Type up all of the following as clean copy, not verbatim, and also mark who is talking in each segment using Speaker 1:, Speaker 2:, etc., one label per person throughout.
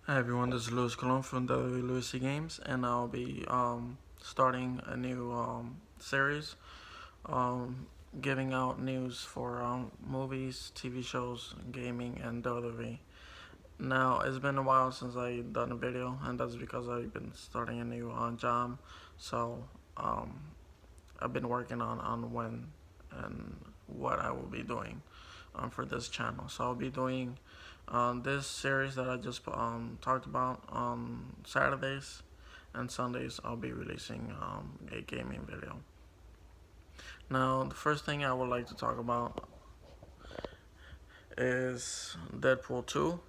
Speaker 1: Hi everyone, this is Luis Colon from WWE Games, and I'll be starting a new series, um, giving out news for movies, TV shows, gaming, and WWE. Now, it's been a while since I've done a video, and that's because I've been starting a new job, so um, I've been working on when and what I will be doing for this channel. So I'll be doing this series that I just talked about on Saturdays and Sundays. I'll be releasing a gaming video. Now, the first thing I would like to talk about is Deadpool 2.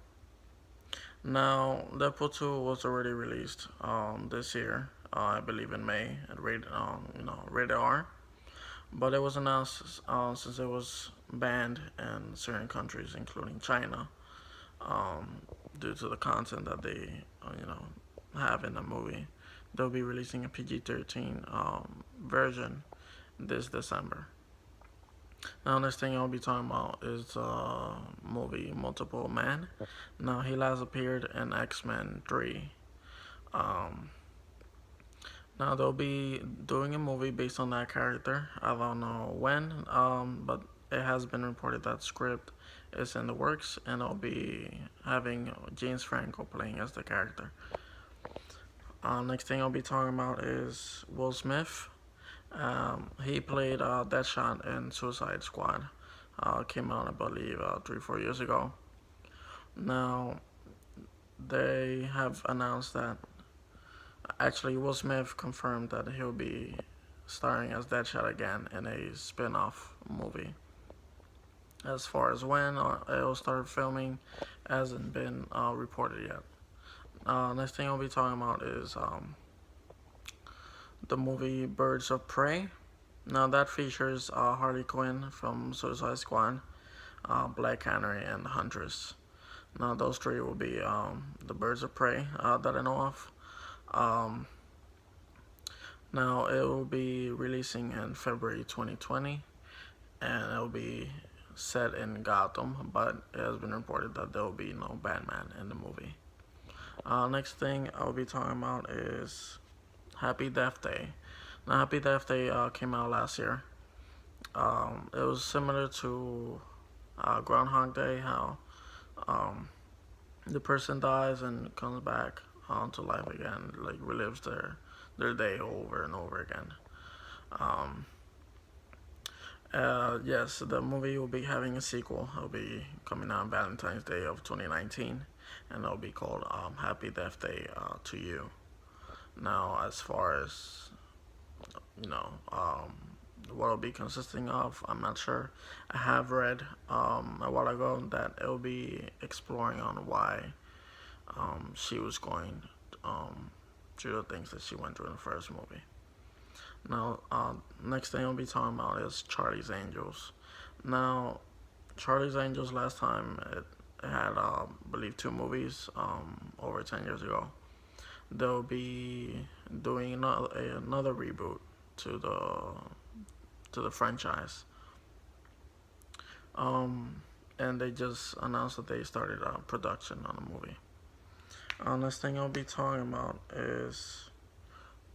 Speaker 1: Now, Deadpool 2 was already released this year, I believe in May, at rated R. But it was announced since it was banned in certain countries, including China, um, due to the content that they, have in the movie. They'll be releasing a PG-13 version this December. Now, next thing I'll be talking about is movie Multiple Man. Now, he last appeared in X-Men 3. Um, Now they'll be doing a movie based on that character. I don't know when, but it has been reported that script is in the works, and I'll be having James Franco playing as the character. Next thing I'll be talking about is Will Smith. He played Deadshot in Suicide Squad. Came out, I believe, 3-4 years ago. Now they have announced that actually, Will Smith confirmed that he'll be starring as Deadshot again in a spin-off movie. As far as when it'll start filming, hasn't been reported yet. Next thing I'll be talking about is the movie Birds of Prey. Now that features Harley Quinn from Suicide Squad, Black Canary, and the Huntress. Now those three will be the Birds of Prey that I know of. Um, Now it will be releasing in February 2020, and it will be set in Gotham, but it has been reported that there will be no Batman in the movie. Next thing I'll be talking about is Happy Death Day. Now Happy Death Day came out last year. It was similar to Groundhog Day, how um, the person dies and comes back to life again, like relives their day over and over again. Um, yes, the movie will be having a sequel. It'll be coming out on Valentine's Day of 2019, and it'll be called Happy Death Day to You. Now, as far as you know, what it'll be consisting of, I'm not sure. I have read a while ago that it'll be exploring on why she was going through the things that she went through in the first movie. Now, next thing I'll be talking about is Charlie's Angels. Now, Charlie's Angels last time it had, I believe, two movies over 10 years ago. They'll be doing another reboot to the franchise. And they just announced that they started production on the movie. Next thing I'll be talking about is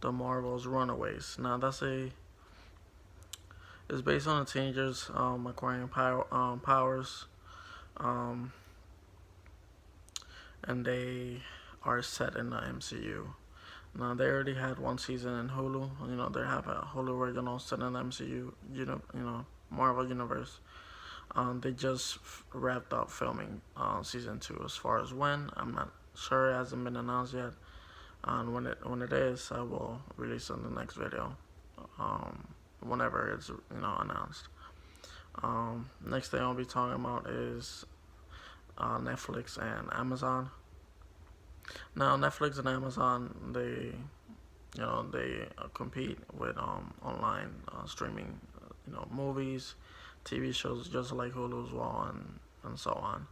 Speaker 1: the Marvel's Runaways. Now it's based on the teenagers acquiring powers, um, and they are set in the MCU. Now they already had one season in Hulu. You know, they have a Hulu original set in the MCU. Marvel universe. They just wrapped up filming season 2. As far as when, I'm not sure. It hasn't been announced yet. And when it is, I will release it in the next video. Whenever it's announced. Next thing I'll be talking about is Netflix and Amazon. Now Netflix and Amazon, they compete with online streaming, movies, TV shows, just like Hulu as well, and so on.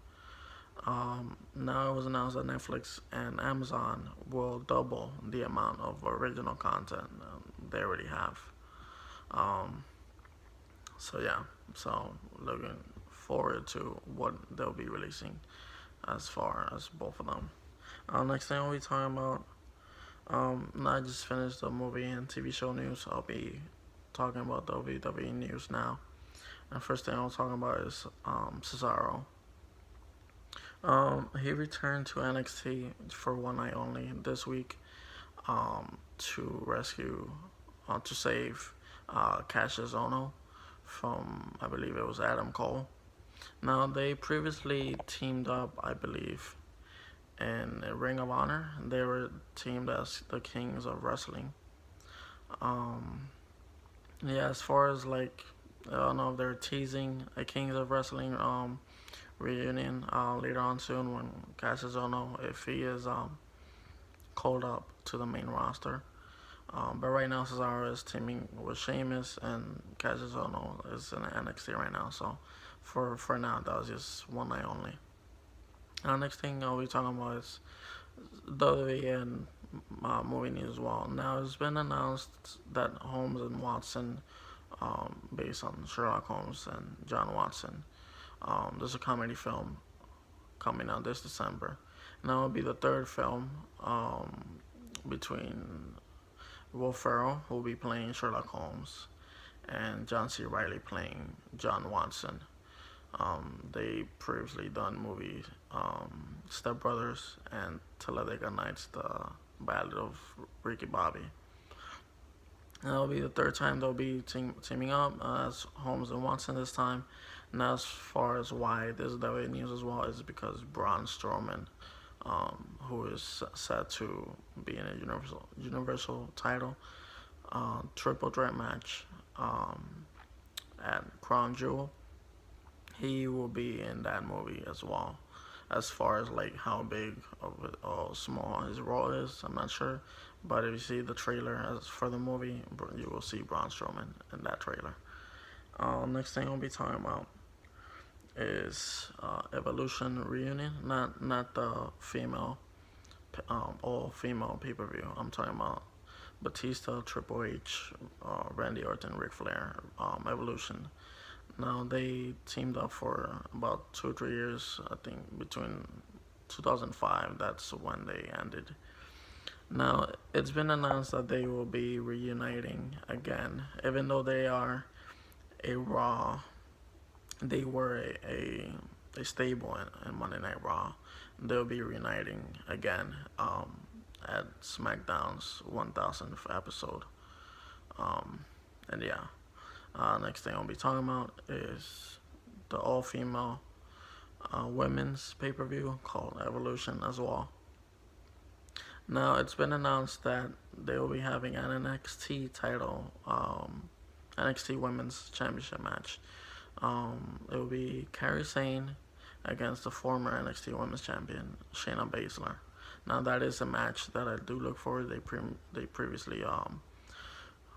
Speaker 1: Now it was announced that Netflix and Amazon will double the amount of original content they already have. So yeah, so looking forward to what they'll be releasing as far as both of them. Next thing I'll be talking about, I just finished the movie and TV show news. I'll be talking about WWE news now. And first thing I'll talk about is Cesaro. He returned to NXT for one night only this week to rescue, to save Cassius Ohno from, I believe it was Adam Cole. Now, they previously teamed up, I believe, in a Ring of Honor. They were teamed as the Kings of Wrestling. Um, yeah, as far as like, I don't know if they're teasing a Kings of Wrestling reunion later on soon when Cassius Ohno, if he is called up to the main roster. But right now, Cesaro is teaming with Sheamus, and Cassius Ohno is in NXT right now. So for now, that was just one night only. Next thing I'll be talking about is WWE and movie news as well. Now, it's been announced that Holmes and Watson, based on Sherlock Holmes and John Watson, there's a comedy film coming out this December. And that will be the third film between Will Ferrell, who will be playing Sherlock Holmes, and John C. Reilly playing John Watson. They previously done movies Step Brothers and Talladega Nights, the Ballad of Ricky Bobby. And that'll be the third time they'll be teaming up as Holmes and Watson this time. And as far as why this is WWE news as well is because Braun Strowman, who is set to be in a Universal title triple threat match at Crown Jewel, he will be in that movie as well. As far as like how big or small his role is, I'm not sure. But if you see the trailer as for the movie, you will see Braun Strowman in that trailer. Next thing we'll be talking about is Evolution reunion, not the female, all female pay per view. I'm talking about Batista, Triple H, Randy Orton, Ric Flair, Evolution. Now, they teamed up for about 2 or 3 years, I think between 2005, that's when they ended. Now, it's been announced that they will be reuniting again, even though they are a Raw, they were a stable in Monday Night Raw. They'll be reuniting again at SmackDown's 1000th episode. And yeah. Next thing I'll be talking about is the all-female women's pay-per-view called Evolution as well. Now, it's been announced that they will be having an NXT title, NXT Women's Championship match. It will be Kairi Sane against the former NXT Women's Champion, Shayna Baszler. Now, that is a match that I do look forward to. They previously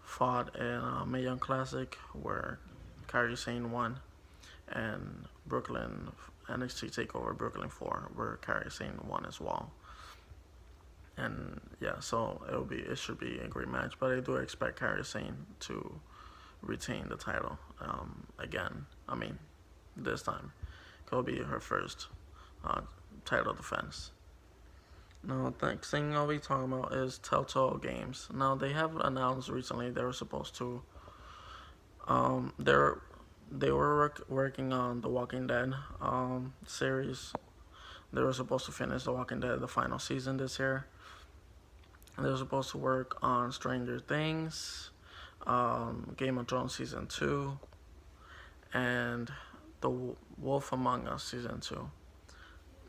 Speaker 1: fought in Mae Young Classic where Kairi Sane won, and Brooklyn NXT Takeover Brooklyn 4 where Kairi Sane won as well. And yeah, so it should be a great match, but I do expect Kairi Sane to retain the title again. I mean, this time it'll be her first title defense. Now, the next thing I'll be talking about is Telltale Games. Now, they have announced recently they were supposed to, they were working on the Walking Dead series. They were supposed to finish the Walking Dead, the final season this year. And they were supposed to work on Stranger Things, Game of Thrones Season 2, and The Wolf Among Us Season 2.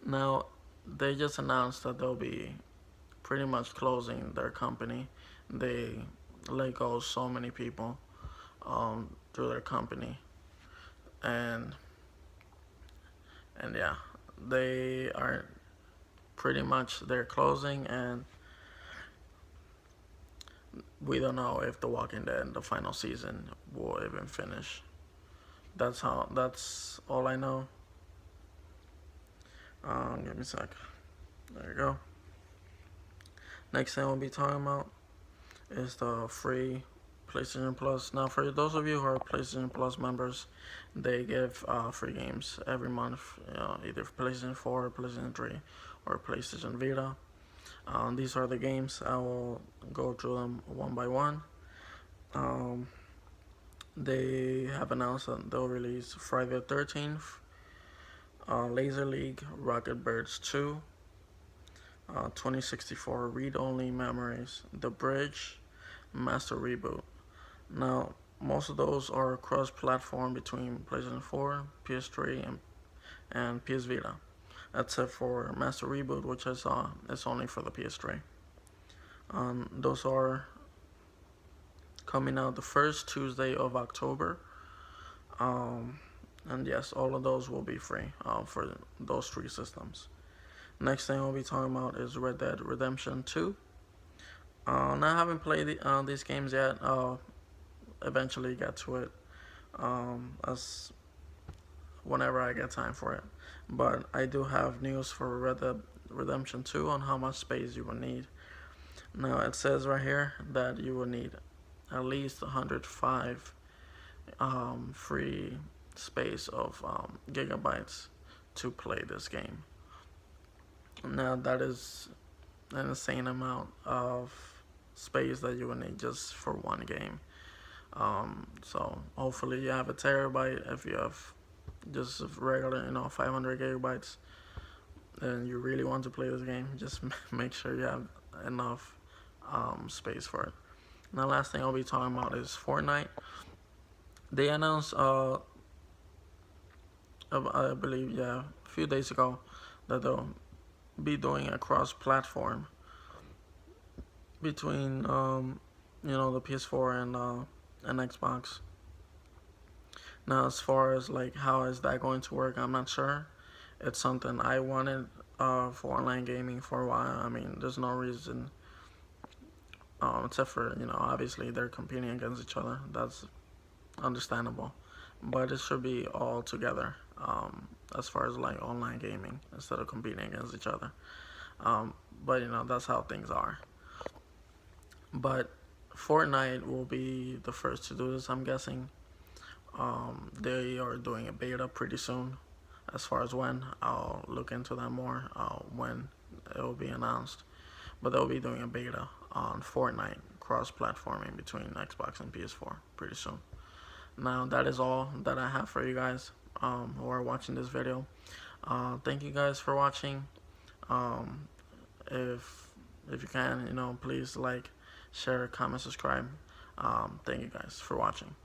Speaker 1: Now, they just announced that they'll be pretty much closing their company. They let go so many people through their company, and yeah, they are pretty much they're closing, and we don't know if The Walking Dead, the final season, will even finish. That's all I know. Give me a sec. There you go. Next thing we'll be talking about is the free PlayStation Plus. Now, for those of you who are PlayStation Plus members, they give free games every month, either PlayStation 4 or PlayStation 3, or PlayStation Vita. These are the games. I will go through them one by one. Um, they have announced that they'll release Friday the 13th, Laser League, Rocket Birds 2, 2064 Read Only Memories, The Bridge, Master Reboot. Now, most of those are cross platform between PlayStation 4, PS3, and PS Vita, except for Master Reboot, which is it's only for the PS3. Those are coming out the first Tuesday of October. And yes, all of those will be free for those three systems. Next thing we'll be talking about is Red Dead Redemption 2. Now, I haven't played these games yet. Eventually get to it as whenever I get time for it. But I do have news for Red Dead Redemption 2 on how much space you will need. Now, it says right here that you will need at least 105 free space of gigabytes to play this game. Now, that is an insane amount of space that you will need just for one game. So hopefully you have a terabyte. If you have just regular, 500 gigabytes, and you really want to play this game, just make sure you have enough space for it. Now, last thing I'll be talking about is Fortnite. They announced, I believe, a few days ago, that they'll be doing a cross-platform between, the PS4 and Xbox. Now, as far as like how is that going to work, I'm not sure. It's something I wanted for online gaming for a while. I mean, there's no reason, except for obviously they're competing against each other. That's understandable, but it should be all together as far as like online gaming instead of competing against each other. But that's how things are. But Fortnite will be the first to do this, I'm guessing. They are doing a beta pretty soon. As far as when, I'll look into that more when it will be announced. But they'll be doing a beta on Fortnite cross-platforming between Xbox and PS4 pretty soon. Now, that is all that I have for you guys who are watching this video. Thank you guys for watching. If you can, please like, share, comment, subscribe. Thank you guys for watching.